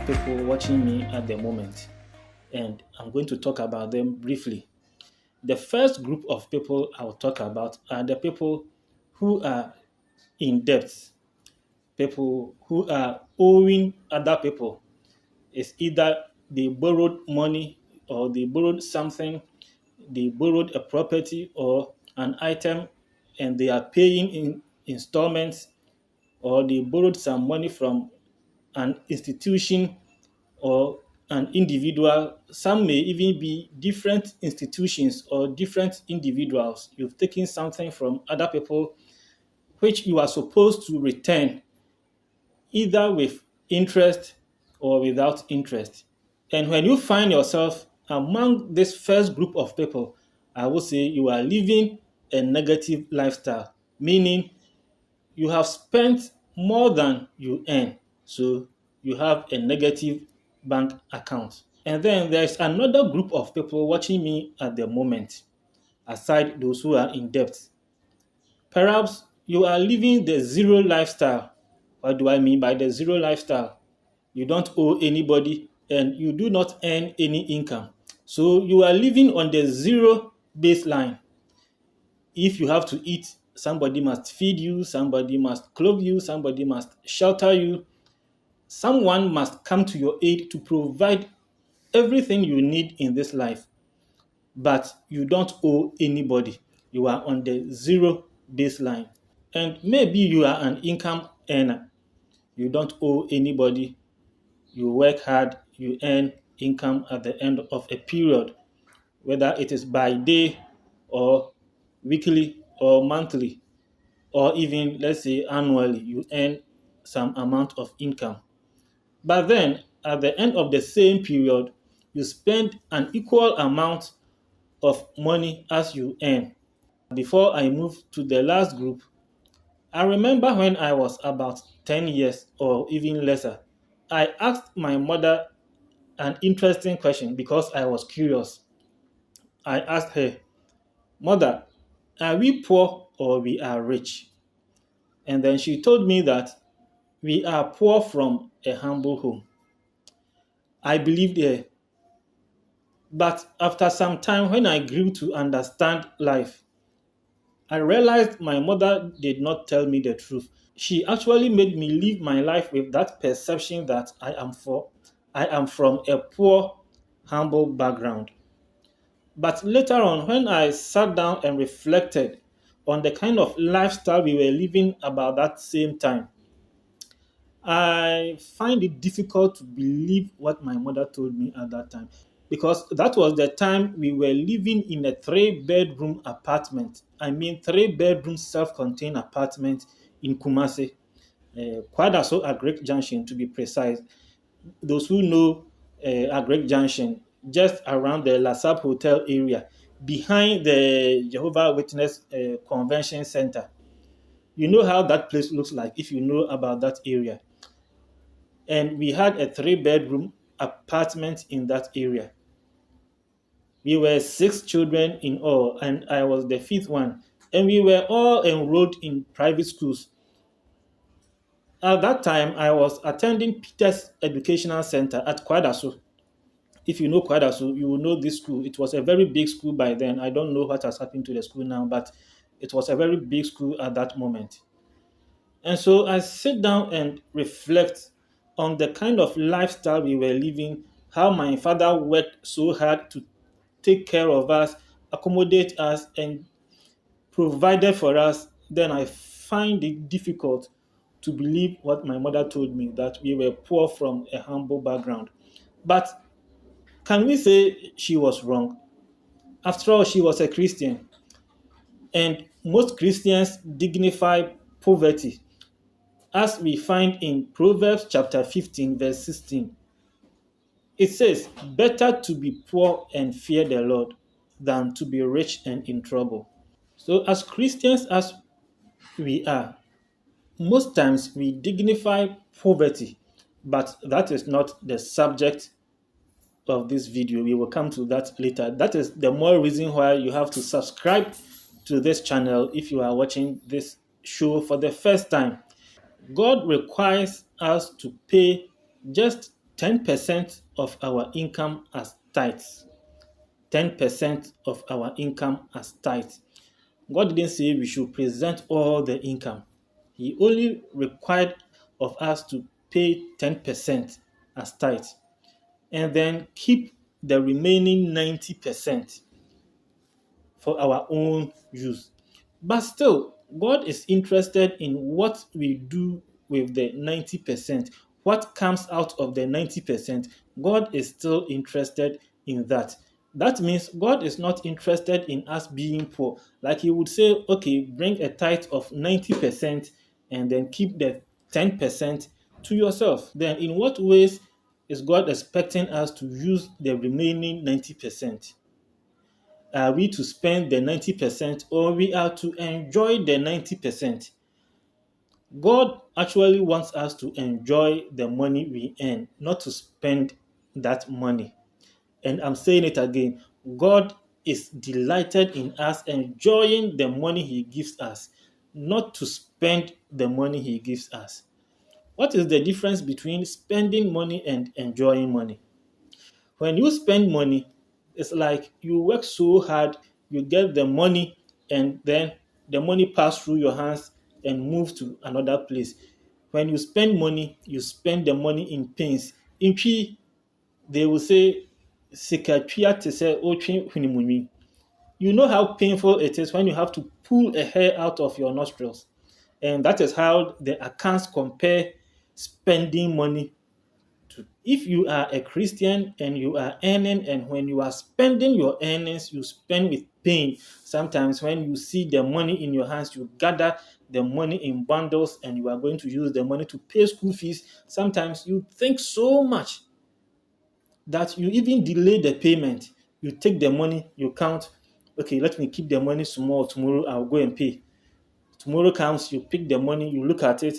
people watching me at the moment, and I'm going to talk about them briefly. The first group of people I'll talk about are the people who are in debt, people who are owing other people. It's either they borrowed money or they borrowed something, they borrowed a property or an item, and they are paying in installments, or they borrowed some money from an institution or an individual. Some may even be different institutions or different individuals. You've taken something from other people which you are supposed to return either with interest or without interest. And when you find yourself among this first group of people, I would say you are living a negative lifestyle, meaning you have spent more than you earn. So you have a negative bank account. And then there's another group of people watching me at the moment, aside those who are in debt. Perhaps you are living the zero lifestyle. What do I mean by the zero lifestyle? You don't owe anybody and you do not earn any income. So you are living on the zero baseline. If you have to eat, somebody must feed you, somebody must clothe you, somebody must shelter you. Someone must come to your aid to provide everything you need in this life. But you don't owe anybody. You are on the zero baseline. And maybe you are an income earner. You don't owe anybody. You work hard, you earn income at the end of a period, whether it is by day or weekly or monthly, or even, let's say, annually, you earn some amount of income. But then, at the end of the same period, you spend an equal amount of money as you earn. Before I move to the last group, I remember when I was about 10 years or even lesser, I asked my mother an interesting question because I was curious. I asked her, "Mother, are we poor or we are rich?" And then she told me that we are poor from a humble home. I believed her. But after some time, when I grew to understand life, I realized my mother did not tell me the truth. She actually made me live my life with that perception that I am from a poor, humble background. But later on, when I sat down and reflected on the kind of lifestyle we were living about that same time, I find it difficult to believe what my mother told me at that time, because that was the time we were living in a three-bedroom apartment. I mean, three-bedroom self-contained apartment in Kumasi, Kwadaso Agrek Junction to be precise. Those who know Agrek Junction, just around the Lasap Hotel area, behind the Jehovah Witness Convention Center. You know how that place looks like if you know about that area. And we had a three-bedroom apartment in that area. We were six children in all, and I was the fifth one. And we were all enrolled in private schools. At that time, I was attending Peter's Educational Center at Kwadaso. If you know Kwadaso, you will know this school. It was a very big school by then. I don't know what has happened to the school now, but it was a very big school at that moment. And so I sit down and reflect on the kind of lifestyle we were living, how my father worked so hard to take care of us, accommodate us, and provided for us. Then I find it difficult to believe what my mother told me, that we were poor from a humble background. But can we say she was wrong? After all, she was a Christian. And most Christians dignify poverty, as we find in Proverbs chapter 15, verse 16. It says, "Better to be poor and fear the Lord than to be rich and in trouble." So, as Christians as we are, most times we dignify poverty, but that is not the subject of this video. We will come to that later. That is the more reason why you have to subscribe to this channel if you are watching this show for the first time. God requires us to pay just 10% of our income as tithes. 10% of our income as tithes. God didn't say we should present all the income. He only required of us to pay 10% as tithes and then keep the remaining 90% for our own use. But still, God is interested in what we do with the 90%. What comes out of the 90%, God is still interested in that. That means God is not interested in us being poor. Like He would say, okay, bring a tithe of 90% and then keep the 10% to yourself. Then, in what ways is God expecting us to use the remaining 90%? Are we to spend the 90% or we are to enjoy the 90%? God actually wants us to enjoy the money we earn, not to spend that money. And I'm saying it again, God is delighted in us enjoying the money He gives us, not to spend the money He gives us. What is the difference between spending money and enjoying money? When you spend money, it's like you work so hard, you get the money, and then the money pass through your hands and move to another place. When you spend money, you spend the money in pains. In Twi, they will say, "Sika twia te sɛ otwe hwenemunwi." You know how painful it is when you have to pull a hair out of your nostrils. And that is how the accounts compare spending money. If you are a Christian and you are earning, and when you are spending your earnings, you spend with pain. Sometimes when you see the money in your hands, you gather the money in bundles and you are going to use the money to pay school fees. Sometimes you think so much that you even delay the payment. You take the money, you count, okay, let me keep the money small, tomorrow I'll go and pay. Tomorrow comes, you pick the money, you look at it.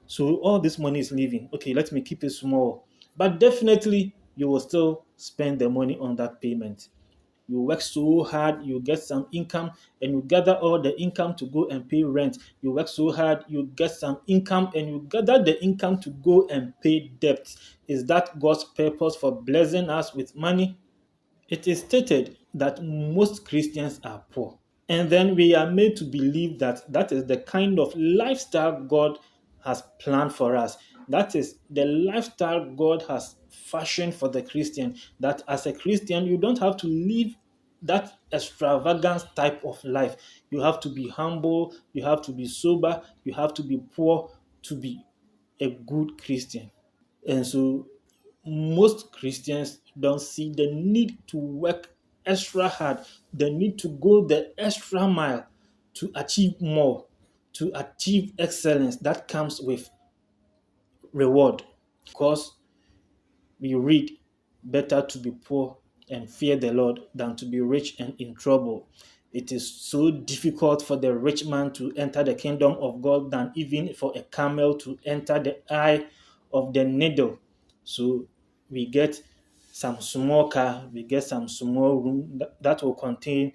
So all this money is leaving. Okay, let me keep it small. But definitely, you will still spend the money on that payment. You work so hard, you get some income, and you gather all the income to go and pay rent. You work so hard, you get some income, and you gather the income to go and pay debt. Is that God's purpose for blessing us with money? It is stated that most Christians are poor. And then we are made to believe that that is the kind of lifestyle God has planned for us. That is the lifestyle God has fashioned for the Christian. That as a Christian, you don't have to live that extravagant type of life. You have to be humble, you have to be sober, you have to be poor to be a good Christian. And so most Christians don't see the need to work extra hard, the need to go the extra mile to achieve more, to achieve excellence that comes with reward. Because we read, better to be poor and fear the Lord than to be rich and in trouble. It is so difficult for the rich man to enter the kingdom of God than even for a camel to enter the eye of the needle. So we get some small car, we get some small room that will contain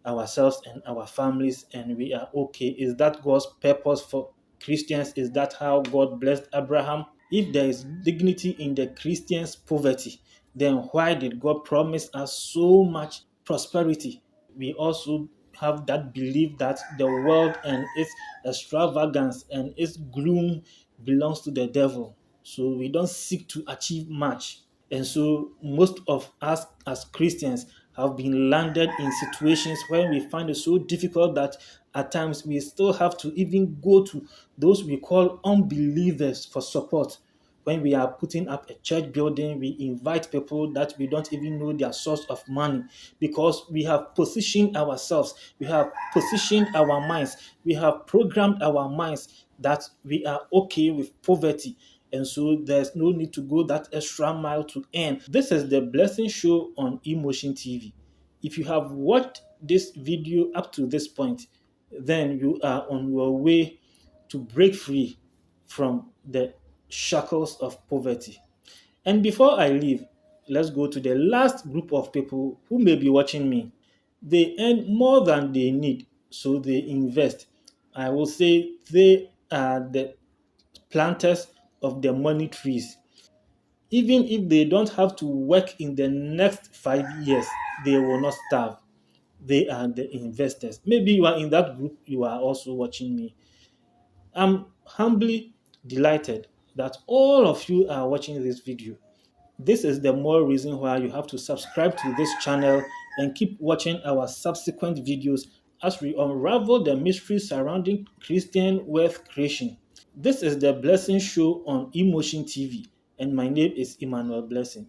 ourselves and our families, and we are okay. Is that God's purpose for Christians? Is that how God blessed Abraham? If there is dignity in the Christian's poverty, then why did God promise us so much prosperity? We also have that belief that the world and its extravagance and its gloom belongs to the devil. So we don't seek to achieve much. And so most of us as Christians have been landed in situations where we find it so difficult that at times we still have to even go to those we call unbelievers for support. When we are putting up a church building, we invite people that we don't even know their source of money, because we have positioned ourselves, we have positioned our minds, we have programmed our minds that we are okay with poverty. And so there's no need to go that extra mile to earn. This is the Blessing Show on Emotion TV. If you have watched this video up to this point, then you are on your way to break free from the shackles of poverty. And before I leave, let's go to the last group of people who may be watching me. They earn more than they need, so they invest. I will say they are the planters of the money trees. Even if they don't have to work in the next 5 years, they will not starve. They are the investors. Maybe you are in that group, you are also watching me. I'm humbly delighted that all of you are watching this video. This is the more reason why you have to subscribe to this channel and keep watching our subsequent videos as we unravel the mysteries surrounding Christian wealth creation. This is the Blessing Show on Emotion TV, and my name is Emmanuel Blessing.